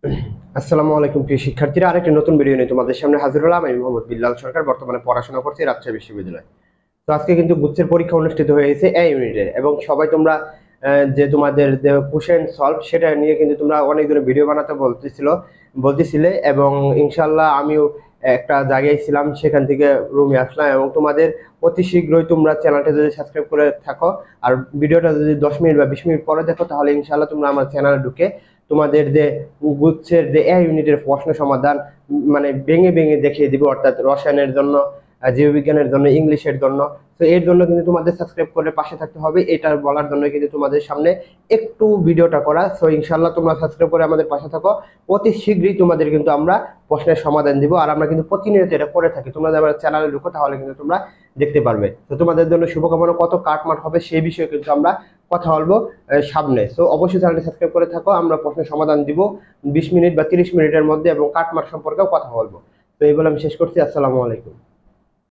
আসসালামু আলাইকুম প্রিয় শিক্ষার্থীরা, আরেকটি নতুন ভিডিও নিয়ে তোমাদের সামনে হাজির হলাম। আমি মোহাম্মদ বিল্লাল সরকার, বর্তমানে পড়াশোনা করছি রাজশাহী বিশ্ববিদ্যালয়ে। তো আজকে কিন্তু গুচ্ছের পরীক্ষা অনুষ্ঠিত হয়েছে এ ইউনিটে, এবং সবাই তোমরা যে তোমাদের যে কোশ্চেন সলভ সেটা নিয়ে কিন্তু তোমরা অনেক ধরে ভিডিও বানাতে বলতেছিলে, এবং ইনশাল্লাহ আমিও একটা জায়গায় ছিলাম, সেখান থেকে রুমে আসলাম। এবং তোমাদের অতি শীঘ্রই তোমরা চ্যানেলটা যদি সাবস্ক্রাইব করে থাকো আর ভিডিওটা যদি 10 মিনিট বা 20 মিনিট পরে দেখো, তাহলে ইনশাল্লাহ তোমরা আমার চ্যানেলে ঢুকে তোমাদের যে গুচ্ছের যে এ ইউনিটের প্রশ্ন সমাধান মানে ভেঙে ভেঙে দেখিয়ে দিব, অর্থাৎ রসায়নের জন্য, জীববিজ্ঞানের জন্য, ইংলিশের জন্য। তো এর জন্য কিন্তু তোমাদের সাবস্ক্রাইব করে পাশে থাকতে হবে, এটা বলার জন্য কিন্তু তোমাদের সামনে একটু ভিডিওটা করা। সো ইনশাল্লাহ তোমরা সাবস্ক্রাইব করে আমাদের পাশে থাকো, অতি শীঘ্রই তোমাদের কিন্তু আমরা প্রশ্নের সমাধান দিব। আর আমরা কিন্তু প্রতিনিয়ত এটা করে থাকি, তোমরা যদি আমার চ্যানেলে ঢুকো তাহলে কিন্তু তোমরা দেখতে পারবে। তো তোমাদের জন্য শুভকামনা, কত কাটমাট হবে সেই বিষয়ে কিন্তু আমরা কথা বলবো সামনে। সো অবশ্যই চ্যানেলটি সাবস্ক্রাইব করে থাকো, আমরা প্রশ্নের সমাধান দিব 20 মিনিট বা 30 মিনিটের মধ্যে, এবং কাটমাট সম্পর্কেও কথা বলবো। তো এই বলে আমি শেষ করছি। আসসালামু আলাইকুম।